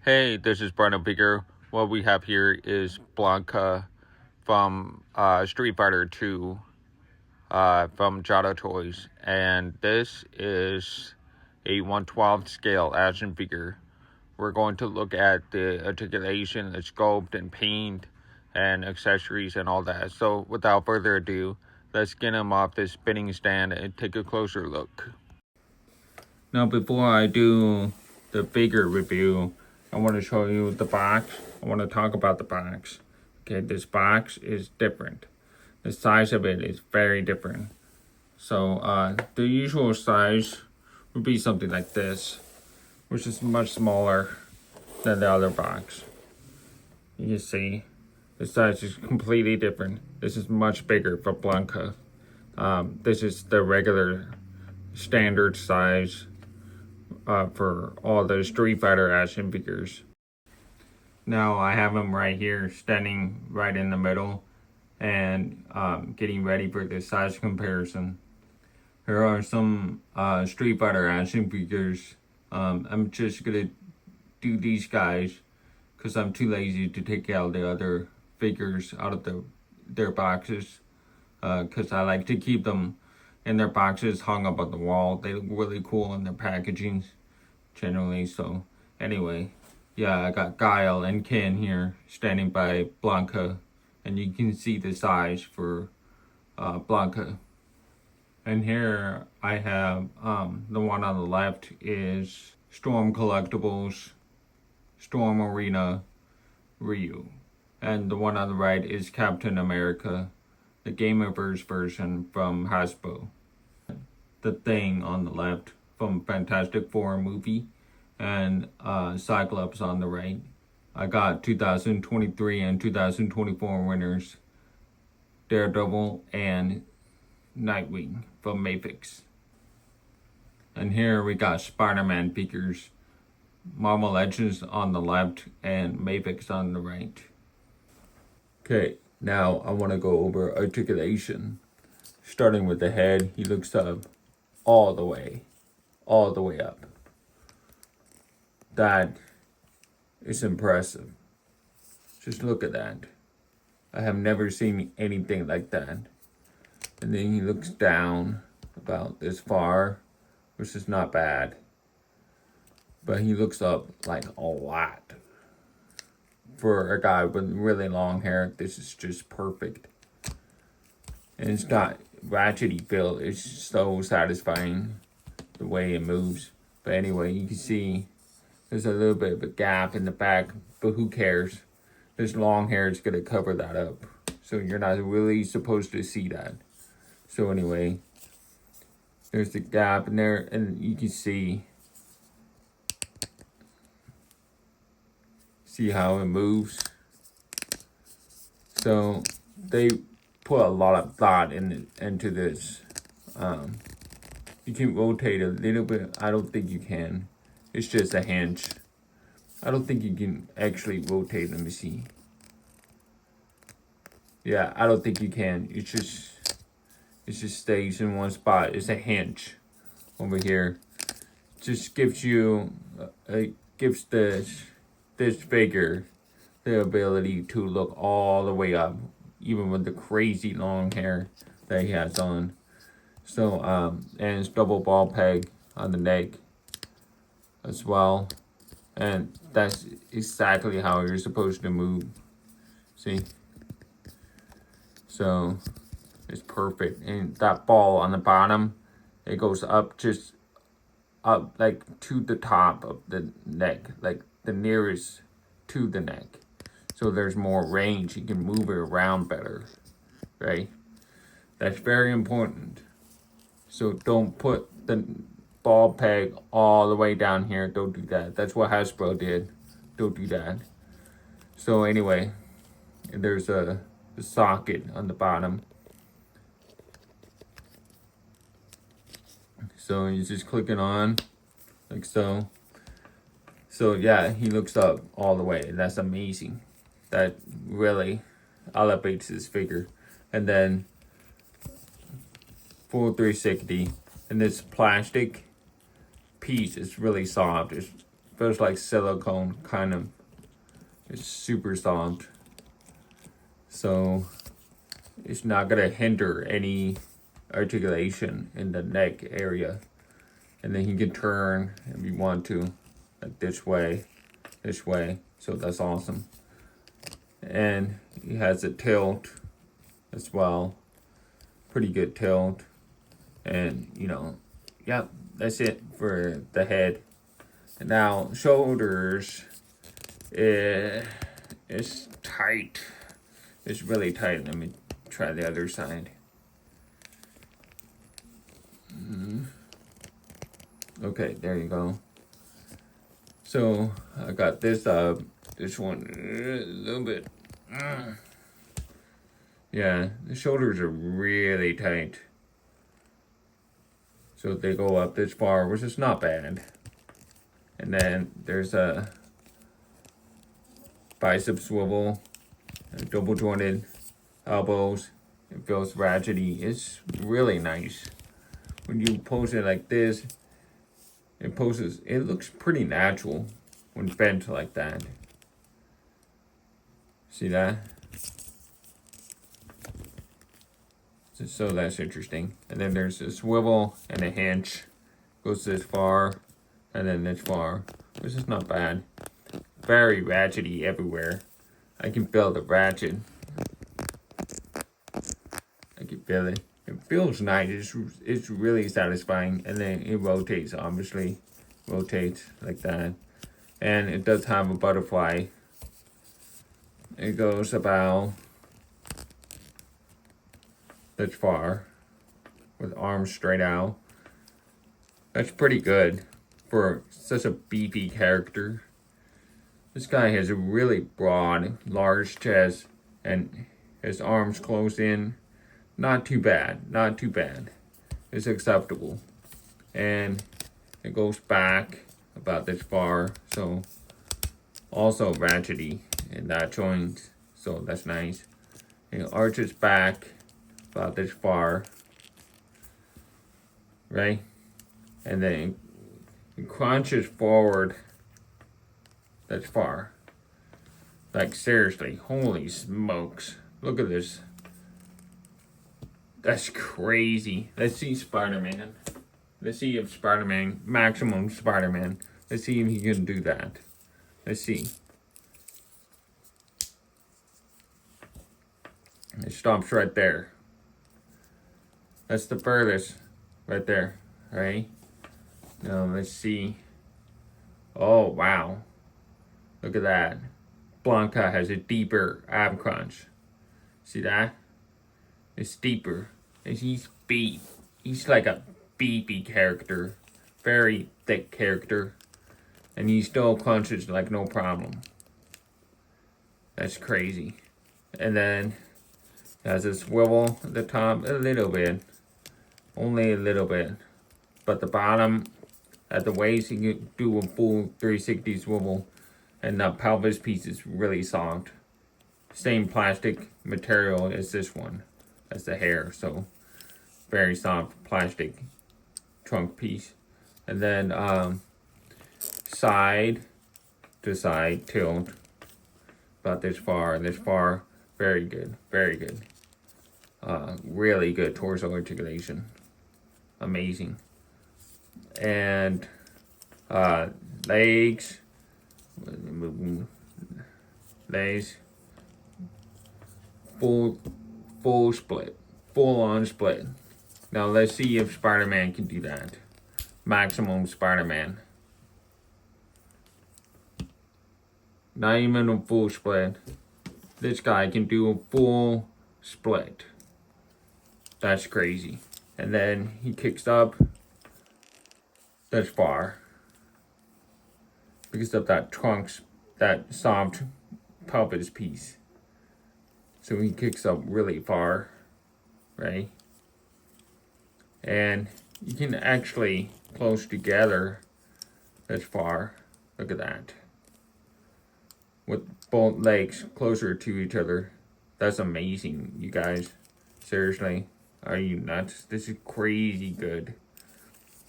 Hey, this is Brandon Bigger. What we have here is Blanka from Street Fighter 2 from Jada Toys. And this is a 1/12 scale action figure. We're going to look at the articulation, the sculpt, and paint, and accessories, and all that. So without further ado, let's get him off this spinning stand and take a closer look. Now, before I do the figure review, I want to show you the box. I want to talk about the box. Okay, this box is different. The size of it is very different. So the usual size would be something like this, which is much smaller than the other box. You can see the size is completely different. This is much bigger for Blanka. This is the regular standard size for all the Street Fighter action figures. Now I have him right here, standing right in the middle, and getting ready for the size comparison. Here are some Street Fighter action figures. I'm just gonna do these guys because I'm too lazy to take out the other figures out of their boxes. Because I like to keep them in their boxes hung up on the wall. They look really cool in their packaging generally. So anyway, yeah, I got Guile and Ken here standing by Blanka, and you can see the size for Blanka. And here I have the one on the left is Storm Collectibles, Storm Arena, Ryu. And the one on the right is Captain America, the Gamerverse version from Hasbro. The Thing on the left from Fantastic Four movie, and Cyclops on the right. I got 2023 and 2024 winners, Daredevil and Nightwing from Mafix. And here we got Spider-Man figures, Marvel Legends on the left and Mafix on the right. Okay, now I want to go over articulation. Starting with the head, he looks up all the way up. That is impressive. Just look at that. I have never seen anything like that. And then he looks down about this far, which is not bad. But he looks up like a lot. For a guy with really long hair, this is just perfect. And it's got ratchety feel. It's so satisfying the way it moves. But anyway, you can see there's a little bit of a gap in the back, but who cares? This long hair is gonna cover that up. So you're not really supposed to see that. So anyway, there's the gap in there, and you can see how it moves. So they put a lot of thought into this. You can rotate a little bit. I don't think you can. It's just a hinge. I don't think you can actually rotate. Let me see. Yeah, I don't think you can. It just stays in one spot. It's a hinge over here. Just gives you, gives this figure the ability to look all the way up, even with the crazy long hair that he has on. So, and it's double ball peg on the neck as well. And that's exactly how you're supposed to move. See? So, it's perfect. And that ball on the bottom, it goes up just up like to the top of the neck, like the nearest to the neck. So there's more range. You can move it around better, right? That's very important. So don't put the ball peg all the way down here. Don't do that. That's what Hasbro did. Don't do that. So anyway, there's a socket on the bottom. So you just click it on like so. So yeah, he looks up all the way. That's amazing. That really elevates his figure. And then full 360. And this plastic piece is really soft. It's feels like silicone, kind of. It's super soft. So it's not gonna hinder any articulation in the neck area. And then you can turn if you want to, like this way. So that's awesome. And it has a tilt as well. Pretty good tilt. And yeah, that's it for the head. And now shoulders, it's tight. It's really tight. Let me try the other side. Okay, there you go. So I got this one a little bit. Yeah, the shoulders are really tight. So they go up this far, which is not bad. And then there's a bicep swivel, double jointed elbows. It feels ratchety. It's really nice. When you pose it like this, it looks pretty natural when bent like that. See that? So that's interesting. And then there's a swivel and a hinge. Goes this far and then this far, which is not bad. Very ratchety everywhere. I can feel the ratchet. I can feel it. It feels nice. It's really satisfying. And then it rotates, obviously. Rotates like that. And it does have a butterfly. It goes about this far with arms straight out. That's pretty good for such a beefy character. This guy has a really broad, large chest and his arms close in. Not too bad, not too bad. It's acceptable. And it goes back about this far, so also ratchety in that joint, so that's nice. It arches back about this far, right? And then it crunches forward that's far. Like seriously, holy smokes. Look at this. That's crazy. Let's see Spider-Man. Let's see if Spider-Man, maximum Spider-Man. Let's see if he can do that. Let's see. It stops right there. That's the furthest right there, right? Now let's see. Oh, wow. Look at that. Blanka has a deeper ab crunch. See that? It's deeper. And he's beef. He's like a beefy character. Very thick character. And he still crunches like no problem. That's crazy. And then has a swivel at the top a little bit. Only a little bit. But the bottom, at the waist, you can do a full 360 swivel. And the pelvis piece is really soft. Same plastic material as this one. As the hair. So, very soft plastic trunk piece. And then, side to side tilt. About this far. Very good. Very good. Really good torso articulation. Amazing. And legs. Legs. Full split. Full on split. Now let's see if Spider-Man can do that. Maximum Spider-Man. Not even a full split. This guy can do a full split. That's crazy. And then he kicks up. That's far. Because of that trunks, that soft pelvis piece. So he kicks up really far, right? And you can actually close together as far. Look at that. With both legs closer to each other. That's amazing, you guys. Seriously. Are you nuts? This is crazy good.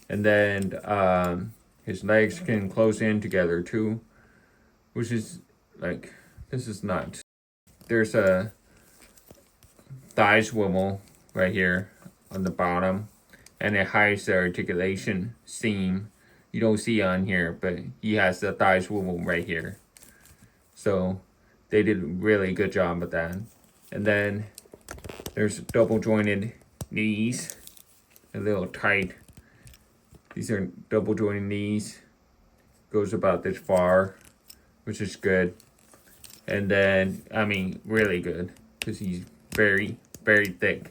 And then His legs can close in together too, which is like, this is nuts. There's a thigh swivel right here on the bottom, and it hides the articulation seam. You don't see on here, but he has the thigh swivel right here. So they did a really good job with that. And then there's double jointed knees, a little tight. These are double jointed knees. Goes about this far, which is good. And then, I mean, really good, because he's very, very thick.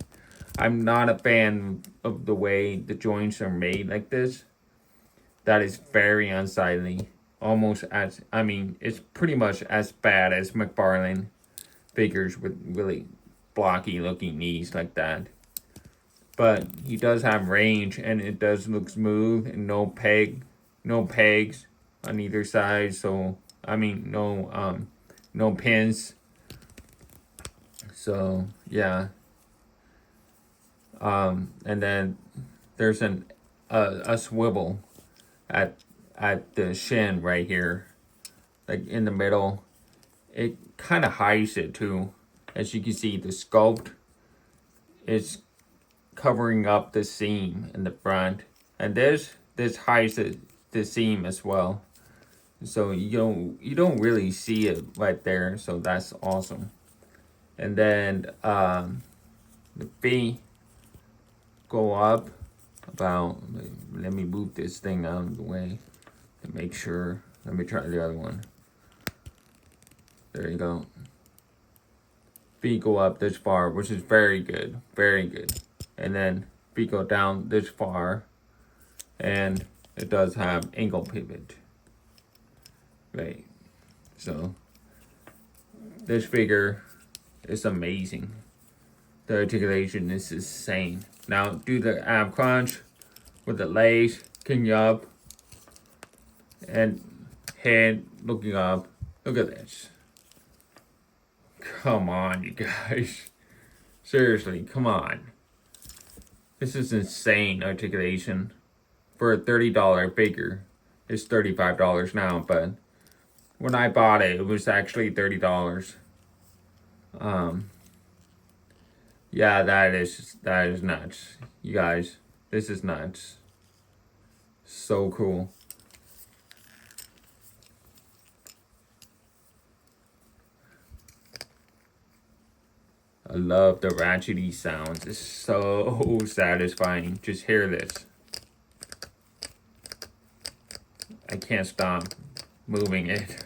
I'm not a fan of the way the joints are made like this. That is very unsightly. Almost as, I mean, it's pretty much as bad as McFarlane figures with really blocky looking knees like that. But he does have range, and it does look smooth, and no pegs on either side. So I mean, no pins. So yeah. And then there's a swivel at the shin right here, like in the middle. It kind of hides it too. As you can see, the sculpt is covering up the seam in the front, and this hides the seam as well. So you don't really see it right there. So that's awesome. And then the feet go up about. Let me move this thing out of the way to make sure. Let me try the other one. There you go. Feet go up this far, which is very good, very good. And then feet go down this far, and it does have ankle pivot. Right. So this figure is amazing. The articulation is insane. Now do the ab crunch with the legs kicking up and head looking up. Look at this. Come on, you guys. Seriously, come on. This is insane articulation. For a $30 figure, it's $35 now, but when I bought it, it was actually $30. Yeah, that is nuts. You guys, this is nuts. So cool. I love the ratchety sounds. It's so satisfying. Just hear this. I can't stop moving it.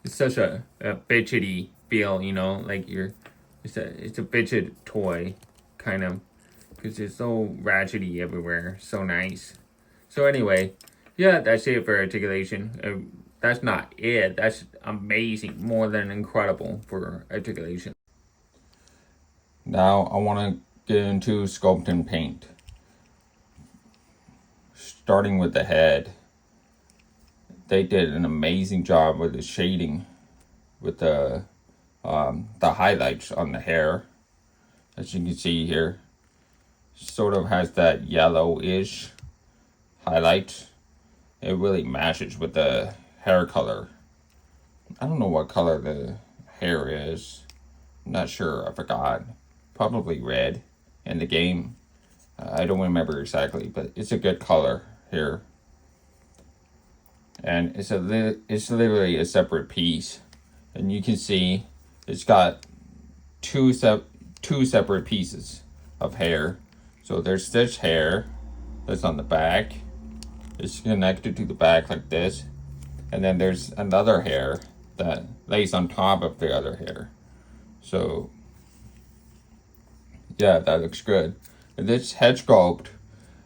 It's such a bitchety feel, you know, like it's a bitched toy, kind of, because it's so ratchety everywhere. So nice. So anyway, yeah, that's it for articulation. That's not it. That's amazing. More than incredible for articulation. Now I want to get into sculpt and paint. Starting with the head. They did an amazing job with the shading, with the highlights on the hair. As you can see here, sort of has that yellowish highlight. It really matches with the hair color. I don't know what color the hair is. I'm not sure. I forgot. Probably red in the game. I don't remember exactly, but it's a good color here. And it's literally a separate piece, and you can see it's got two separate pieces of hair. So there's this hair that's on the back. It's connected to the back like this, and then there's another hair that lays on top of the other hair. So yeah, that looks good. And this head sculpt,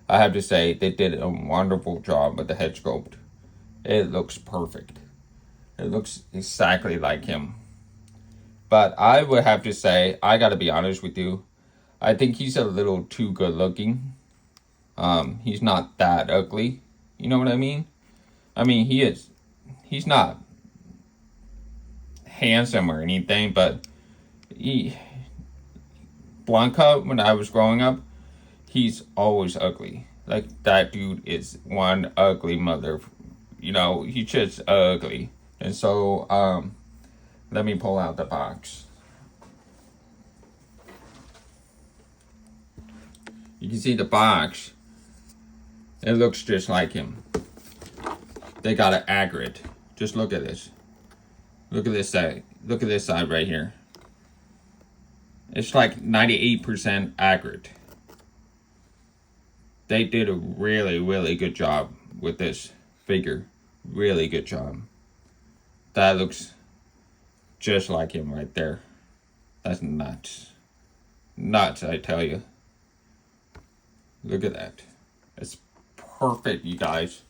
I have to say, they did a wonderful job with the head sculpt. It looks perfect. It looks exactly like him. But I would have to say, I gotta be honest with you, I think he's a little too good looking. He's not that ugly. You know what I mean? I mean, he's not handsome or anything, but Blanka, when I was growing up, he's always ugly. Like, that dude is one ugly mother. You know, he's just ugly. And so, let me pull out the box. You can see the box. It looks just like him. They got it accurate. Just look at this. Look at this side. Look at this side right here. It's like 98% accurate. They did a really, really good job with this figure. Really good job. That looks just like him right there. That's nuts. Nuts, I tell you. Look at that. It's perfect, you guys.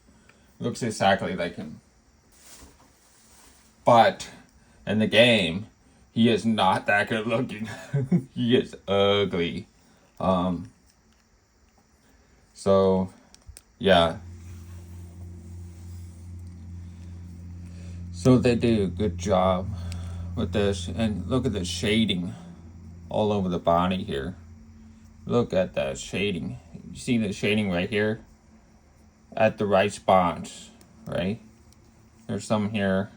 Looks exactly like him. But in the game, he is not that good looking. He is ugly. So yeah. So they did a good job with this, and look at the shading all over the body here. Look at that shading. You see the shading right here? At the right spots, right? There's some here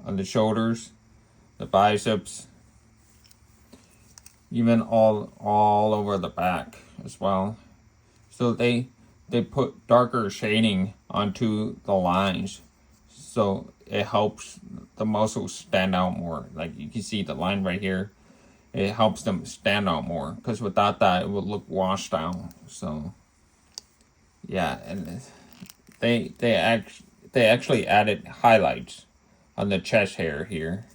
on the shoulders, the biceps, even all over the back as well. So they put darker shading onto the lines, so it helps the muscles stand out more. Like you can see the line right here, it helps them stand out more, because without that it would look washed out. So yeah, and they actually added highlights on the chest hair here,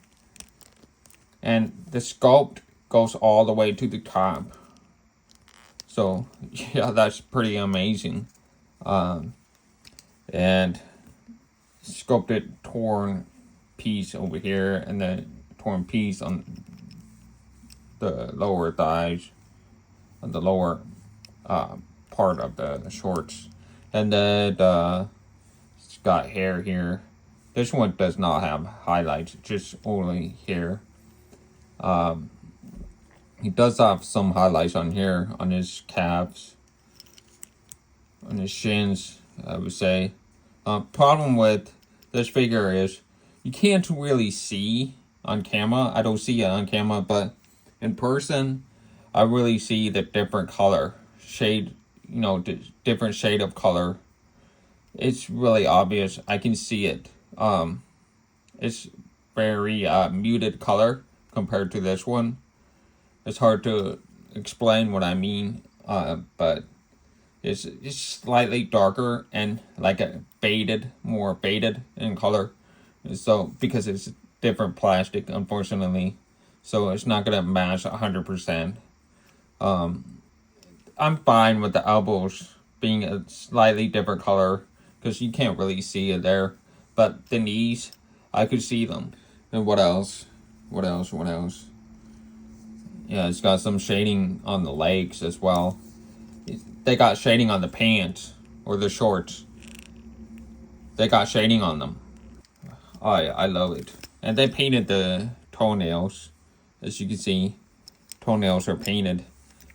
and the sculpt goes all the way to the top. So yeah, that's pretty amazing. And sculpted torn piece over here, and then torn piece on the lower thighs, on the lower part of the shorts, and then it's got hair here. This one does not have highlights, just only hair. He does have some highlights on here, on his calves, on his shins, I would say. Problem with this figure is you can't really see on camera. I don't see it on camera, but in person, I really see the different color shade. You know, different shade of color. It's really obvious. I can see it. It's very muted color compared to this one. It's hard to explain what I mean, but it's slightly darker and like a more faded in color. So because it's different plastic, unfortunately, so it's not gonna match 100%. I'm fine with the elbows being a slightly different color, because you can't really see it there. But the knees, I could see them. And what else? What else? Yeah, it's got some shading on the legs as well. They got shading on the pants or the shorts. They got shading on them. I love it. And they painted the toenails. As you can see, toenails are painted.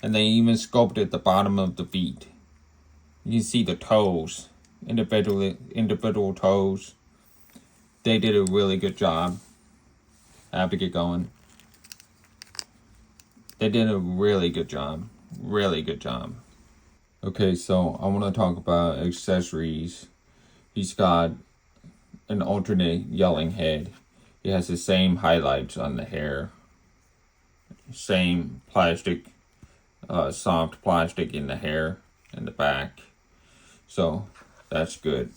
And they even sculpted the bottom of the feet. You can see the toes, individual toes. They did a really good job. I have to get going. They did a really good job. Really good job. Okay, so I want to talk about accessories. He's got an alternate yelling head. He has the same highlights on the hair. Same plastic, soft plastic in the hair and the back. So that's good.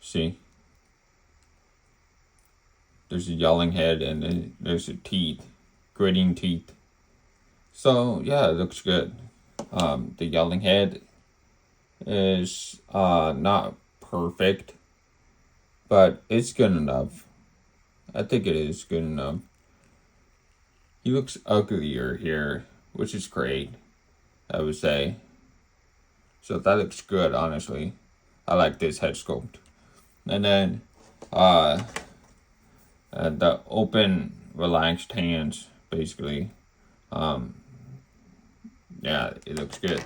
See? There's a yelling head, and then there's a teeth, gritting teeth. So yeah, it looks good. The yelling head is not perfect, but it's good enough. I think it is good enough. He looks uglier here, which is great, I would say. So that looks good, honestly. I like this head sculpt. And then the open, relaxed hands, basically. Yeah, it looks good.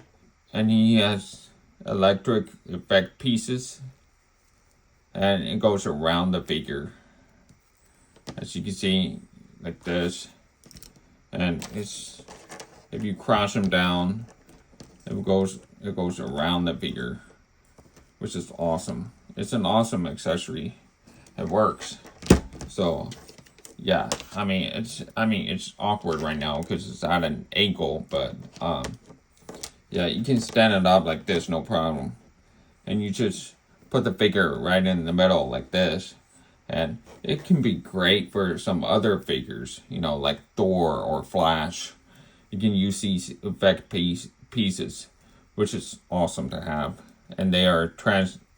And he has electric effect pieces, and it goes around the figure, as you can see, like this. And it's, if you crash them down, it goes around the figure, which is awesome. It's an awesome accessory. It works. So yeah, it's awkward right now because it's at an ankle, but yeah, you can stand it up like this, no problem. And you just put the figure right in the middle like this, and it can be great for some other figures, like Thor or Flash. You can use these effect pieces, which is awesome to have, and they are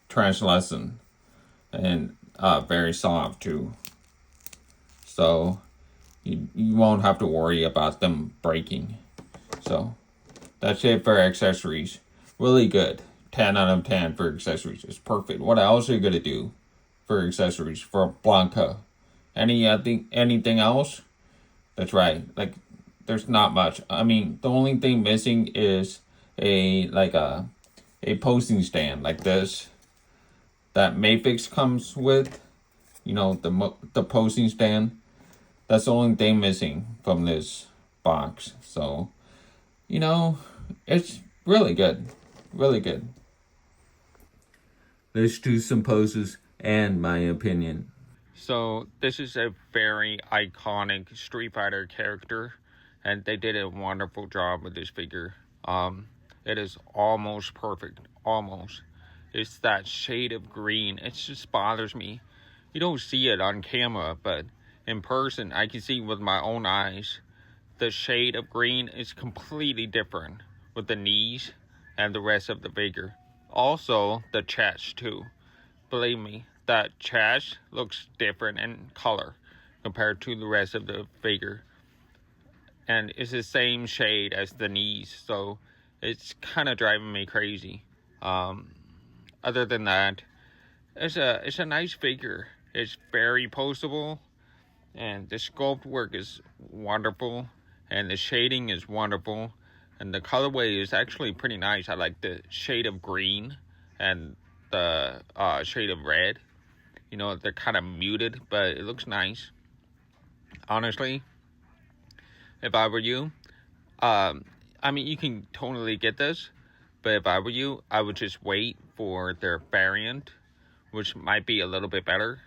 translucent and very soft too. So you won't have to worry about them breaking. So that's it for accessories. Really good. 10 out of 10 for accessories. It's perfect. What else are you going to do for accessories for Blanka? Anything else? That's right. Like, there's not much. I mean, the only thing missing is a posting stand like this that Mayfix comes with. The posting stand. That's the only thing missing from this box. So, it's really good. Really good. Let's do some poses and my opinion. So this is a very iconic Street Fighter character, and they did a wonderful job with this figure. It is almost perfect. Almost. It's that shade of green. It just bothers me. You don't see it on camera, but in person, I can see with my own eyes. The shade of green is completely different with the knees and the rest of the figure. Also, the chest too. Believe me, that chest looks different in color compared to the rest of the figure. And it's the same shade as the knees, so it's kind of driving me crazy. Other than that, it's a nice figure. It's very poseable, and the sculpt work is wonderful, and the shading is wonderful, and the colorway is actually pretty nice. I like the shade of green and the shade of red. They're kind of muted, but it looks nice. Honestly, if I were you, you can totally get this, but if I were you, I would just wait for their variant, which might be a little bit better.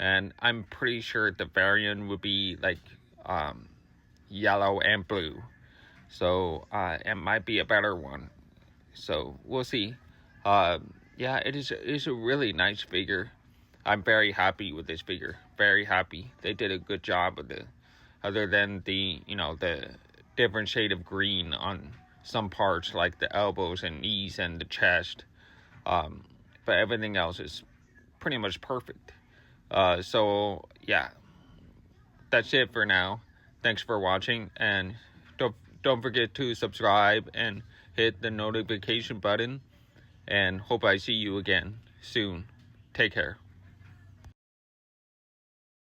And I'm pretty sure the variant would be like yellow and blue. So it might be a better one. So we'll see. Yeah, it is a really nice figure. I'm very happy with this figure. Very happy. They did a good job with it. Other than the different shade of green on some parts like the elbows and knees and the chest. But everything else is pretty much perfect. So yeah, that's it for now. Thanks for watching, and don't forget to subscribe and hit the notification button, and hope I see you again soon. Take care.